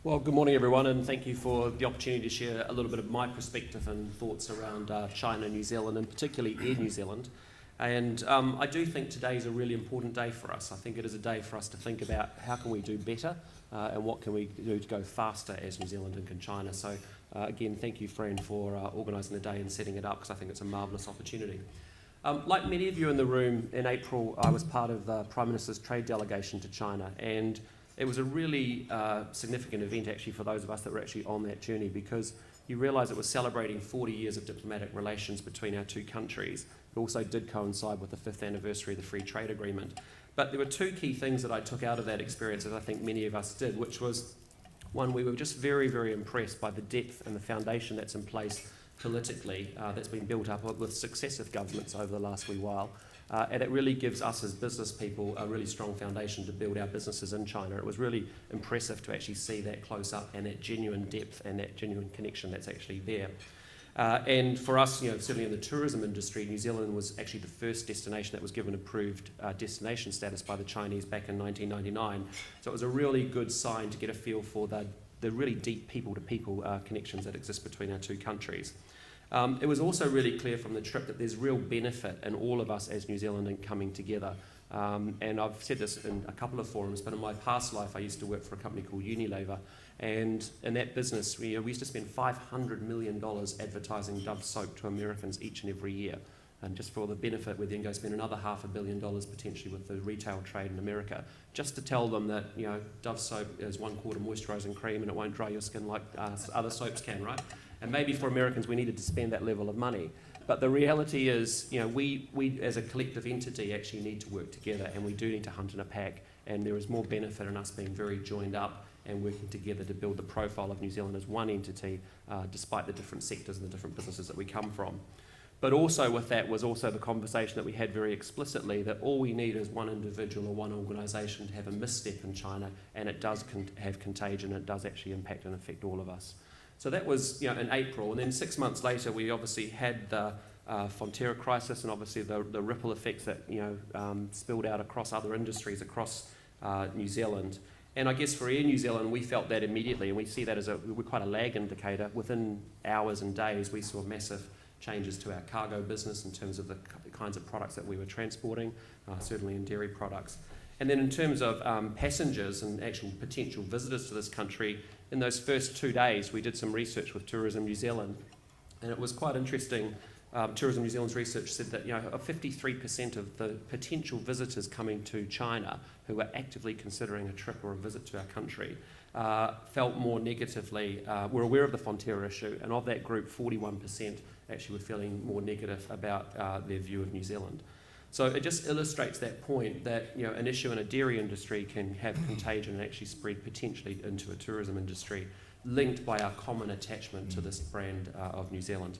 Well, good morning everyone, and thank you for the opportunity to share a little bit of my perspective and thoughts around China, New Zealand, and particularly Air New Zealand. And I do think today is a really important day for us. I think it is a day for us to think about how can we do better and what can we do to go faster as New Zealand and can China. So again, thank you, Fran, for organising the day and setting it up, because I think it's a marvellous opportunity. Like many of you in the room, in April I was part of the Prime Minister's trade delegation to China, and it was a really significant event actually for those of us that were actually on that journey, because you realise it was celebrating 40 years of diplomatic relations between our two countries. It also did coincide with the 5th anniversary of the Free Trade Agreement. But there were two key things that I took out of that experience, as I think many of us did, which was, one, we were just very, very impressed by the depth and the foundation that's in place politically, that's been built up with successive governments over the last wee while. And it really gives us as business people a really strong foundation to build our businesses in China. It was really impressive to actually see that close up and that genuine depth and that genuine connection that's actually there. And for us, certainly in the tourism industry, New Zealand was actually the first destination that was given approved destination status by the Chinese back in 1999. So it was a really good sign to get a feel for the really deep people-to-people connections that exist between our two countries. It was also really clear from the trip that there's real benefit in all of us as New Zealand coming together. And I've said this in a couple of forums, but in my past life I used to work for a company called Unilever, and in that business we used to spend $500 million advertising Dove soap to Americans each and every year. And just for the benefit, we then go spend another $500 million potentially with the retail trade in America, just to tell them that Dove soap is 1/4 moisturising cream and it won't dry your skin like other soaps can, right? And maybe for Americans we needed to spend that level of money. But the reality is, we as a collective entity actually need to work together, and we do need to hunt in a pack, and there is more benefit in us being very joined up and working together to build the profile of New Zealand as one entity, despite the different sectors and the different businesses that we come from. But also with that was also the conversation that we had very explicitly, that all we need is one individual or one organisation to have a misstep in China, and it does have contagion, it does actually impact and affect all of us. So that was in April, and then 6 months later we obviously had the Fonterra crisis, and obviously the ripple effects that spilled out across other industries across New Zealand. And I guess for Air New Zealand we felt that immediately, and we see that as we're quite a lag indicator. Within hours and days we saw massive changes to our cargo business in terms of the kinds of products that we were transporting, certainly in dairy products. And then in terms of passengers and actual potential visitors to this country, in those first 2 days we did some research with Tourism New Zealand, and it was quite interesting. Tourism New Zealand's research said that 53% of the potential visitors coming to China who are actively considering a trip or a visit to our country felt more negatively, were aware of the Fonterra issue, and of that group 41% actually were feeling more negative about their view of New Zealand. So it just illustrates that point that an issue in a dairy industry can have contagion and actually spread potentially into a tourism industry, linked by our common attachment to this brand of New Zealand.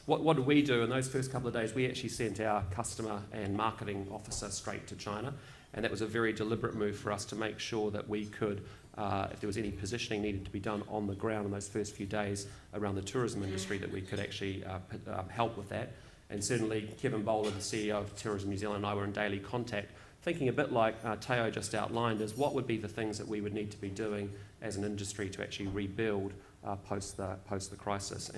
What did we do in those first couple of days? We actually sent our customer and marketing officer straight to China, and that was a very deliberate move for us to make sure that we could, if there was any positioning needed to be done on the ground in those first few days around the tourism industry, that we could actually help with that. And certainly Kevin Bowler, the CEO of Tourism New Zealand, and I were in daily contact, thinking a bit like Teo just outlined, is what would be the things that we would need to be doing as an industry to actually rebuild post the crisis,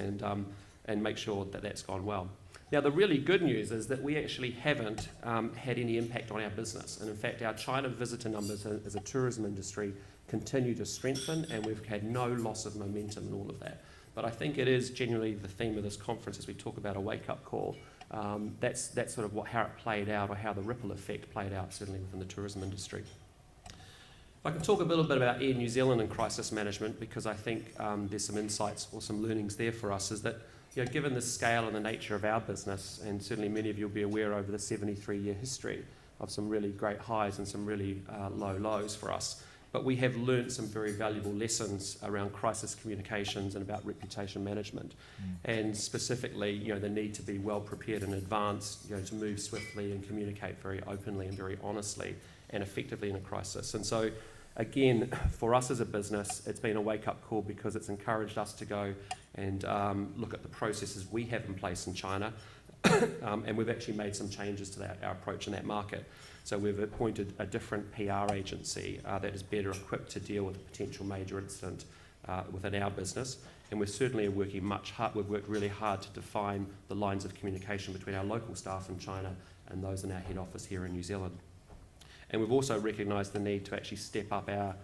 and make sure that that's gone well. Now the really good news is that we actually haven't had any impact on our business, and in fact our China visitor numbers as a tourism industry continue to strengthen, and we've had no loss of momentum in all of that. But I think it is genuinely the theme of this conference as we talk about a wake-up call. That's sort of how it played out, or how the ripple effect played out, certainly within the tourism industry. I can talk a little bit about Air New Zealand and crisis management, because I think there's some insights or some learnings there for us, is that given the scale and the nature of our business, and certainly many of you will be aware over the 73-year history of some really great highs and some really low lows for us, but we have learnt some very valuable lessons around crisis communications and about reputation management, and specifically the need to be well prepared in advance, to move swiftly and communicate very openly and very honestly and effectively in a crisis. And so again, for us as a business, it's been a wake-up call, because it's encouraged us to go and look at the processes we have in place in China, And we've actually made some changes to our approach in that market. So we've appointed a different PR agency that is better equipped to deal with a potential major incident within our business. And we're certainly working we've worked really hard to define the lines of communication between our local staff in China and those in our head office here in New Zealand. And we've also recognised the need to actually step up our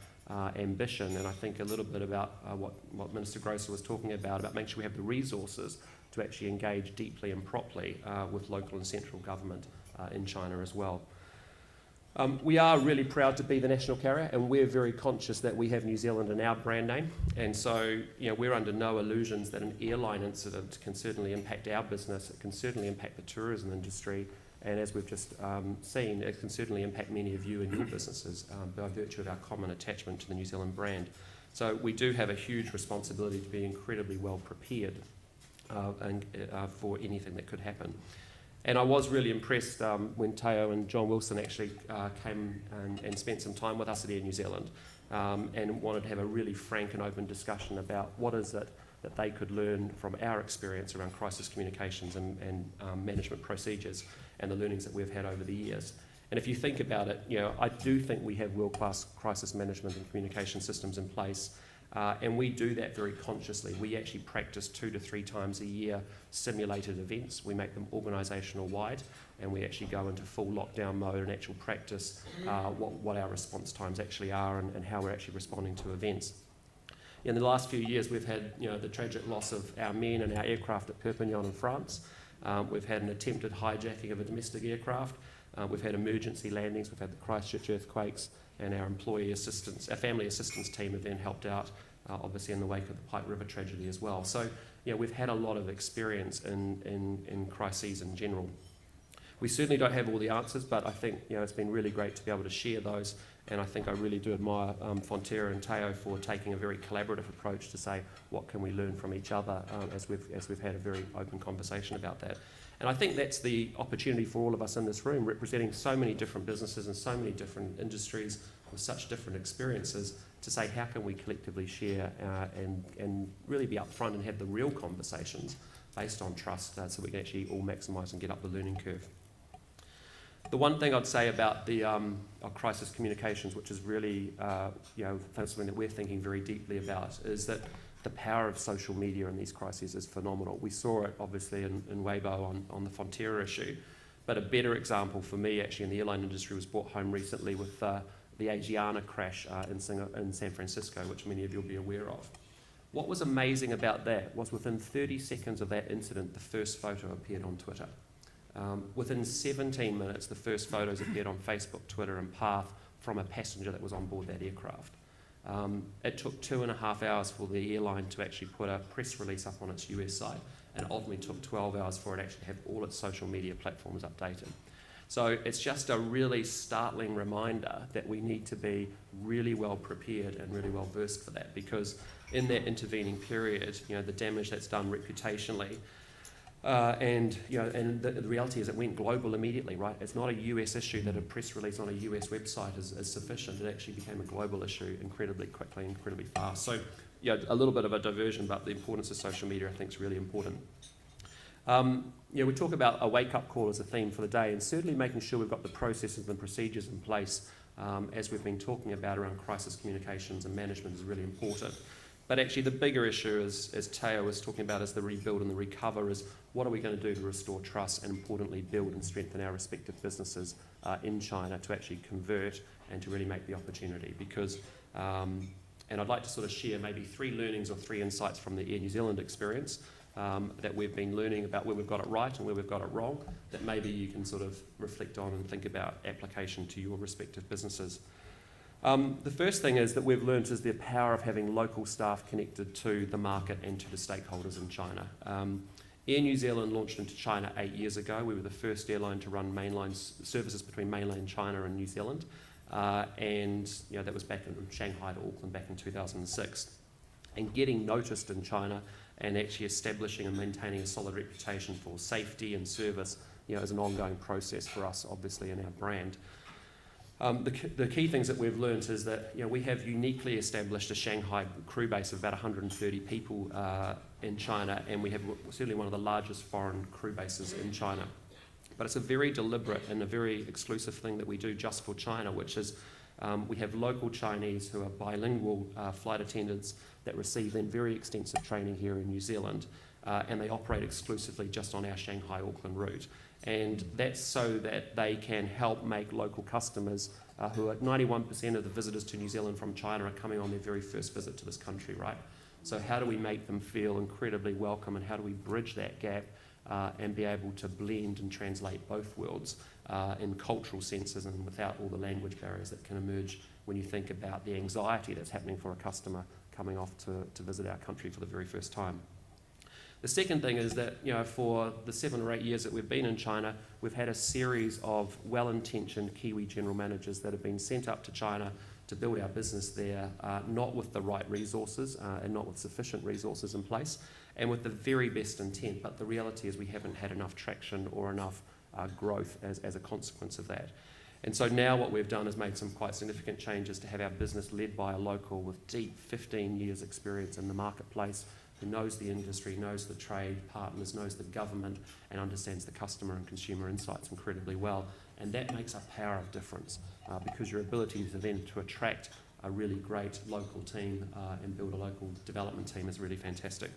ambition, and I think a little bit about what Minister Grosser was talking about making sure we have the resources to actually engage deeply and properly with local and central government in China as well. We are really proud to be the national carrier, and we're very conscious that we have New Zealand in our brand name, and so we're under no illusions that an airline incident can certainly impact our business, it can certainly impact the tourism industry, and as we've just seen, it can certainly impact many of you and your businesses by virtue of our common attachment to the New Zealand brand. So we do have a huge responsibility to be incredibly well prepared for anything that could happen. And I was really impressed when Teo and John Wilson actually came and spent some time with us at Air New Zealand and wanted to have a really frank and open discussion about what is it that they could learn from our experience around crisis communications and management procedures and the learnings that we've had over the years. And if you think about it, I do think we have world-class crisis management and communication systems in place, and we do that very consciously. We actually practice 2 to 3 times a year simulated events. We make them organisational wide, and we actually go into full lockdown mode and actual practice what our response times actually are and how we're actually responding to events. In the last few years, we've had the tragic loss of our men and our aircraft at Perpignan in France. We've had an attempted hijacking of a domestic aircraft. We've had emergency landings. We've had the Christchurch earthquakes, and our our family assistance team have then helped out, obviously in the wake of the Pike River tragedy as well. So, we've had a lot of experience in crises in general. We certainly don't have all the answers, but I think it's been really great to be able to share those. And I think I really do admire Fonterra and Teo for taking a very collaborative approach to say what can we learn from each other as we've had a very open conversation about that. And I think that's the opportunity for all of us in this room, representing so many different businesses and so many different industries with such different experiences, to say how can we collectively share and really be upfront and have the real conversations based on trust so we can actually all maximise and get up the learning curve. The one thing I'd say about the crisis communications, which is really something that we're thinking very deeply about, is that the power of social media in these crises is phenomenal. We saw it obviously in Weibo on the Fonterra issue, but a better example for me actually in the airline industry was brought home recently with the Asiana crash in San Francisco, which many of you will be aware of. What was amazing about that was within 30 seconds of that incident, the first photo appeared on Twitter. Within 17 minutes, the first photos appeared on Facebook, Twitter and Path from a passenger that was on board that aircraft. It took 2.5 hours for the airline to actually put a press release up on its US site, and ultimately took 12 hours for it to actually have all its social media platforms updated. So it's just a really startling reminder that we need to be really well prepared and really well versed for that, because in that intervening period, the damage that's done reputationally, and the reality is it went global immediately, right? It's not a US issue that a press release on a US website is sufficient. It actually became a global issue incredibly quickly, incredibly fast. So, a little bit of a diversion, but the importance of social media I think is really important. We talk about a wake-up call as a theme for the day, and certainly making sure we've got the processes and procedures in place as we've been talking about around crisis communications and management is really important. But actually the bigger issue, as Teo was talking about, is the rebuild and the recover, is what are we going to do to restore trust and importantly build and strengthen our respective businesses in China to actually convert and to really make the opportunity. Because, and I'd like to sort of share maybe 3 learnings or 3 insights from the Air New Zealand experience that we've been learning about where we've got it right and where we've got it wrong, that maybe you can sort of reflect on and think about application to your respective businesses. The first thing is that we've learnt is the power of having local staff connected to the market and to the stakeholders in China. Air New Zealand launched into China 8 years ago. We were the first airline to run mainline services between mainland China and New Zealand, and that was back in Shanghai to Auckland back in 2006. And getting noticed in China and actually establishing and maintaining a solid reputation for safety and service, is an ongoing process for us, obviously, in our brand. The key things that we've learned is that we have uniquely established a Shanghai crew base of about 130 people in China, and we have certainly one of the largest foreign crew bases in China. But it's a very deliberate and a very exclusive thing that we do just for China, which is we have local Chinese who are bilingual flight attendants that receive then very extensive training here in New Zealand, and they operate exclusively just on our Shanghai-Auckland route. And that's so that they can help make local customers, who are 91% of the visitors to New Zealand from China are coming on their very first visit to this country, right? So how do we make them feel incredibly welcome, and how do we bridge that gap and be able to blend and translate both worlds in cultural senses and without all the language barriers that can emerge when you think about the anxiety that's happening for a customer coming off to visit our country for the very first time. The second thing is that, for the 7 or 8 years that we've been in China, we've had a series of well-intentioned Kiwi general managers that have been sent up to China to build our business there, not with the right resources and not with sufficient resources in place, and with the very best intent, but the reality is we haven't had enough traction or enough growth as a consequence of that. And so now what we've done is made some quite significant changes to have our business led by a local with deep 15 years experience in the marketplace, who knows the industry, knows the trade partners, knows the government, and understands the customer and consumer insights incredibly well. And that makes a power of difference because your ability to then to attract a really great local team and build a local development team is really fantastic.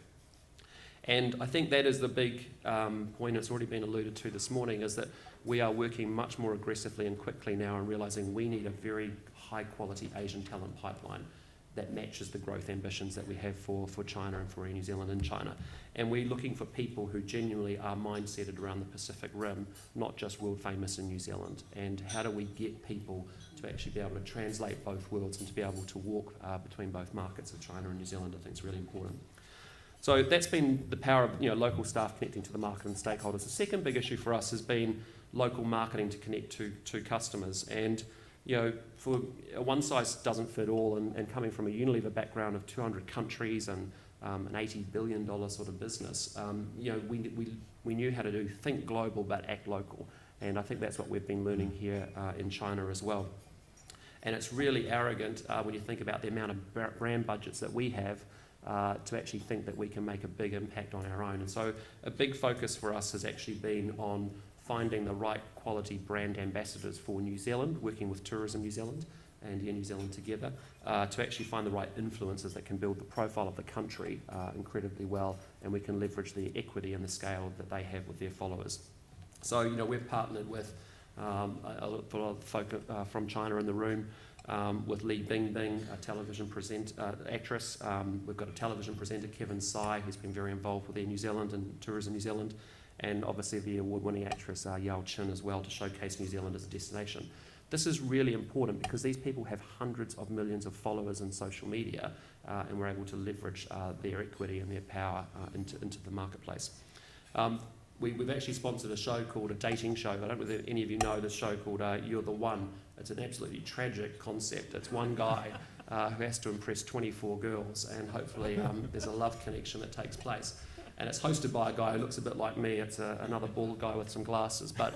And I think that is the big point that's already been alluded to this morning, is that we are working much more aggressively and quickly now and realising we need a very high quality Asian talent pipeline that matches the growth ambitions that we have for China and for Air New Zealand in China. And we're looking for people who genuinely are mindsetted around the Pacific Rim, not just world famous in New Zealand. And how do we get people to actually be able to translate both worlds and to be able to walk between both markets of China and New Zealand? I think is really important. So that's been the power of local staff connecting to the market and stakeholders. The second big issue for us has been local marketing to connect to customers. And for one size doesn't fit all, and coming from a Unilever background of 200 countries and an $80 billion sort of business, we knew how to do think global but act local. And I think that's what we've been learning here in China as well. And it's really arrogant when you think about the amount of brand budgets that we have to actually think that we can make a big impact on our own. And so a big focus for us has actually been on finding the right quality brand ambassadors for New Zealand, working with Tourism New Zealand and Air New Zealand together, to actually find the right influencers that can build the profile of the country incredibly well, and we can leverage the equity and the scale that they have with their followers. So, we've partnered with a lot of folk from China in the room, with Li Bingbing, a television actress. We've got a television presenter, Kevin Tsai, who's been very involved with Air New Zealand and Tourism New Zealand, and obviously the award-winning actress Yao Chin as well, to showcase New Zealand as a destination. This is really important because these people have hundreds of millions of followers in social media, and we're able to leverage their equity and their power into the marketplace. We've actually sponsored a show called a dating show. I don't know if any of you know this show called You're the One. It's an absolutely tragic concept. It's one guy who has to impress 24 girls, and hopefully there's a love connection that takes place. And it's hosted by a guy who looks a bit like me. It's another bald guy with some glasses. But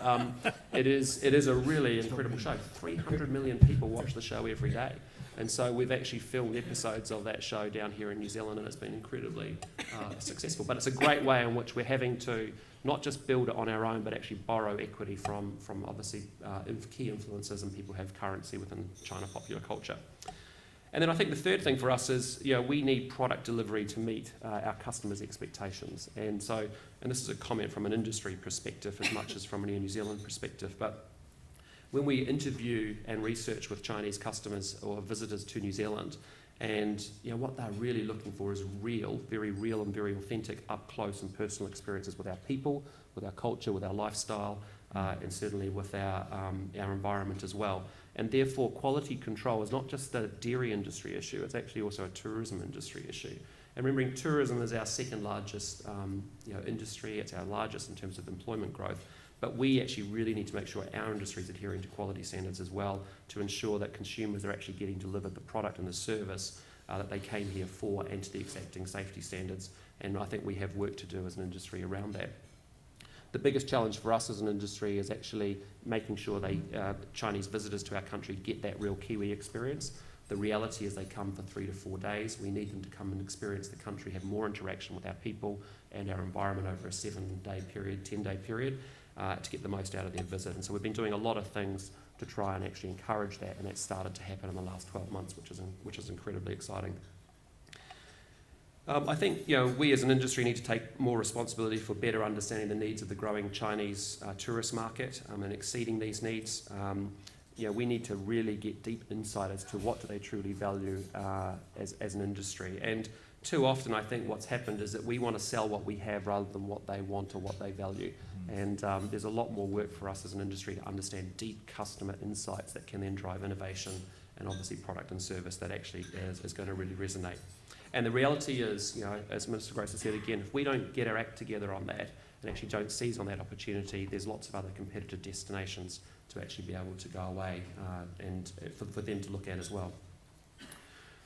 it is a really incredible show. 300 million people watch the show every day. And so we've actually filmed episodes of that show down here in New Zealand, and it's been incredibly successful. But it's a great way in which we're having to not just build it on our own, but actually borrow equity from obviously key influencers and people who have currency within China popular culture. And then I think the third thing for us is, we need product delivery to meet our customers' expectations. And this is a comment from an industry perspective as much as from an Air New Zealand perspective, but when we interview and research with Chinese customers or visitors to New Zealand, and what they're really looking for is very real and very authentic, up close and personal experiences with our people, with our culture, with our lifestyle, and certainly with our environment as well. And therefore, quality control is not just a dairy industry issue, it's actually also a tourism industry issue. And remembering tourism is our second largest industry, it's our largest in terms of employment growth, but we actually really need to make sure our industry is adhering to quality standards as well, to ensure that consumers are actually getting delivered the product and the service that they came here for, and to the exacting safety standards. And I think we have work to do as an industry around that. The biggest challenge for us as an industry is actually making sure Chinese visitors to our country get that real Kiwi experience. The reality is they come for 3 to 4 days. We need them to come and experience the country, have more interaction with our people and our environment over a 7-day period, 10-day period, to get the most out of their visit. And so we've been doing a lot of things to try and actually encourage that, and that's started to happen in the last 12 months, which is incredibly exciting. I think we as an industry need to take more responsibility for better understanding the needs of the growing Chinese tourist market and exceeding these needs. We need to really get deep insight as to what do they truly value as an industry. And too often I think what's happened is that we want to sell what we have rather than what they want or what they value. And there's a lot more work for us as an industry to understand deep customer insights that can then drive innovation and obviously product and service that actually is going to really resonate. And the reality is, as Minister Grace has said again, if we don't get our act together on that and actually don't seize on that opportunity, there's lots of other competitive destinations to actually be able to go away and for them to look at as well.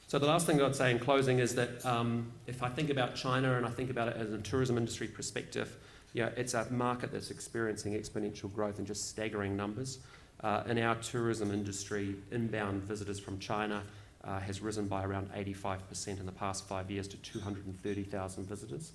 So the last thing that I'd say in closing is that if I think about China and I think about it as a tourism industry perspective, it's a market that's experiencing exponential growth in just staggering numbers. In our tourism industry, inbound visitors from China has risen by around 85% in the past 5 years to 230,000 visitors.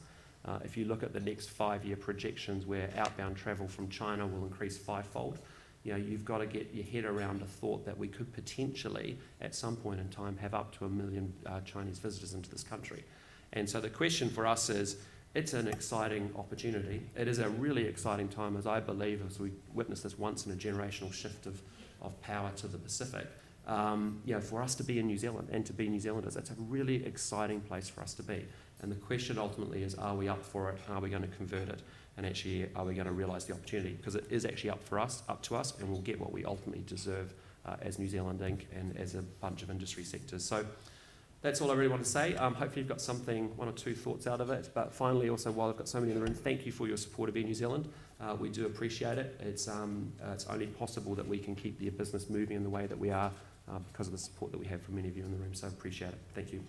If you look at the next 5-year projections where outbound travel from China will increase 5-fold, you've got to get your head around the thought that we could potentially, at some point in time, have up to 1 million Chinese visitors into this country. And so the question for us is, it's an exciting opportunity. It is a really exciting time, as I believe, as we witness this once in a generational shift of power to the Pacific. For us to be in New Zealand and to be New Zealanders, it's a really exciting place for us to be. And the question ultimately is, are we up for it? Are we going to convert it? And actually, are we going to realise the opportunity? Because it is actually up to us, and we'll get what we ultimately deserve as New Zealand Inc. and as a bunch of industry sectors. So that's all I really want to say. Hopefully you've got one or two thoughts out of it. But finally, also, while I've got so many in the room, thank you for your support of Air New Zealand. We do appreciate it. It's only possible that we can keep the business moving in the way that we are because of the support that we have from many of you in the room. So appreciate it. Thank you.